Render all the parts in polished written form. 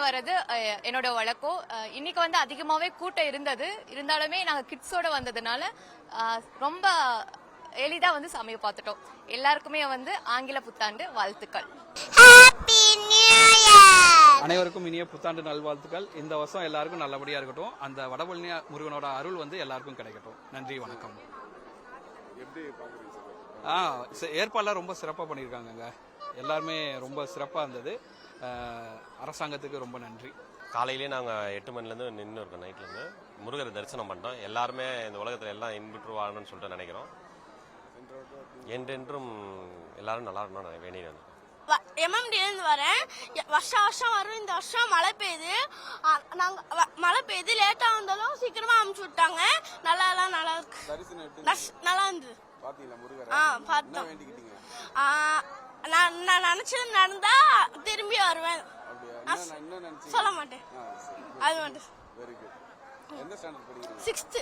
வர்றது என்னோட வழக்கம். இன்னைக்கு வந்து அதிகமாவே கூட்டம் இருந்தாலுமே நாங்க கிட்ஸோட வந்ததுனால ரொம்ப எளிதா வந்து சாமியை பார்த்துட்டோம். எல்லாருக்குமே வந்து ஆங்கில புத்தாண்டு வாழ்த்துக்கள். அனைவருக்கும் இனிய புத்தாண்டு நல்வாழ்த்துக்கள். இந்த வருஷம் எல்லாருக்கும் நல்லபடியா இருக்கட்டும். அந்த வடபழனி முருகனோட அருள் வந்து எல்லாருக்கும் கிடைக்கட்டும். நன்றி, வணக்கம். ஏற்பாடுலாம் ரொம்ப சிறப்பாக பண்ணியிருக்காங்க. எல்லாருமே ரொம்ப சிறப்பாக இருந்தது. அரசாங்கத்துக்கு ரொம்ப நன்றி. காலையிலேயே நாங்கள் 8 மணிலேருந்து நின்று இருக்கோம். நைட்லேருந்து முருகரை தரிசனம் பண்ணிட்டோம். எல்லாருமே இந்த உலகத்தில் எல்லாம் இன்புற்று வாழணும்னு சொல்லிட்டு நினைக்கிறோம். என்றென்றும் எல்லாரும் நல்லா இருக்கணும் வேண்டியது. எம்எம்டிலேருந்து வரேன். வருஷம் வரும். இந்த வருஷம் மழை பெய்யுது. மழை பெய்யுது, லேட்டாக வந்தாலும் சீக்கிரமா அனுப்பிச்சு விட்டாங்க. நல்லா இருக்கு. நல்லா இருந்தது. பார்த்தோம். நான் நினைச்சது நடந்தா திரும்பி வருவேன். சொல்ல மாட்டேன். அது மட்டும் 6th.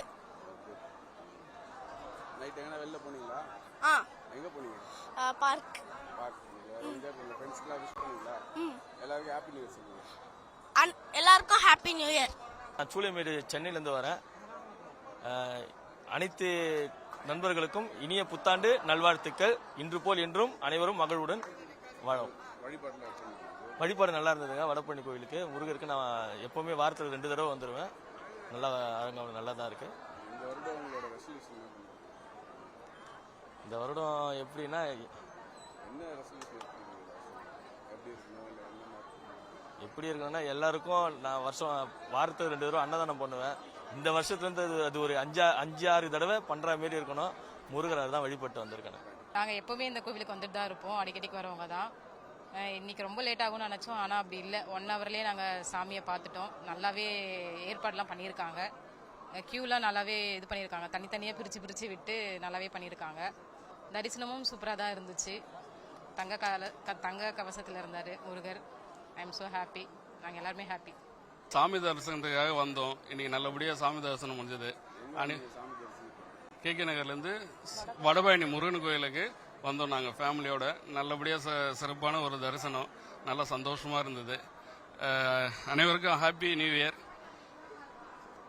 பார்க். எல்லாருக்கும் ஹாப்பி நியூ இயர். நான் சூளைமேடு சென்னையிலேருந்து வரேன். அனைத்து நண்பர்களுக்கும் இனிய புத்தாண்டு நல்வாழ்த்துக்கள். இன்று போல் என்றும் அனைவரும் மகிழ்வுடன் வாழும். வழிபாடு நல்லா இருந்ததுங்க. வடபழனி கோவிலுக்கு முருகருக்கு நான் எப்பவுமே வாரத்தில் 2 தடவை வந்துடுவேன். நல்லா அரங்கம் நல்லா தான் இருக்கு. இந்த வருடம் எப்படின்னா எப்படி இருக்குன்னா எல்லாருக்கும் நான் வாரத்துக்கு 2 தடவை அன்னதானம் பண்ணுவேன். இந்த வருஷத்துலேருந்து அது ஒரு 5-6 தடவை பண்ற மாரி இருக்கணும். முருகரை தான் வழிபட்டு வந்திருக்கேன். நாங்கள் எப்பவுமே இந்த கோவிலுக்கு வந்துட்டு தான் இருப்போம். அடிக்கடிக்கு வரவங்க தான். இன்னைக்கு ரொம்ப லேட் ஆகும்னு நினச்சோம். ஆனால் அப்படி இல்லை. 1 ஹவர்லேயே நாங்கள் சாமியை பார்த்துட்டோம். நல்லாவே ஏற்பாடுலாம் பண்ணியிருக்காங்க. கியூலாம் நல்லாவே இது பண்ணியிருக்காங்க. தனித்தனியாக பிரித்து விட்டு நல்லாவே பண்ணியிருக்காங்க. தரிசனமும் சூப்பராக தான் இருந்துச்சு. தங்க கவசத்தில் இருந்தார் Murugar. I am so happy. நாங்கள் எல்லாருமே ஹாப்பி. சாமி தரிசனத்துக்காக வந்தோம். இன்னைக்கு நல்லபடியாக சாமி தரிசனம் முடிஞ்சது. KK நகர்லேருந்து வடபழனி முருகன் கோயிலுக்கு வந்தோம். நாங்கள் ஃபேமிலியோட நல்லபடியாக சிறப்பான ஒரு தரிசனம். நல்லா சந்தோஷமாக இருந்தது. அனைவருக்கும் ஹாப்பி நியூ இயர்.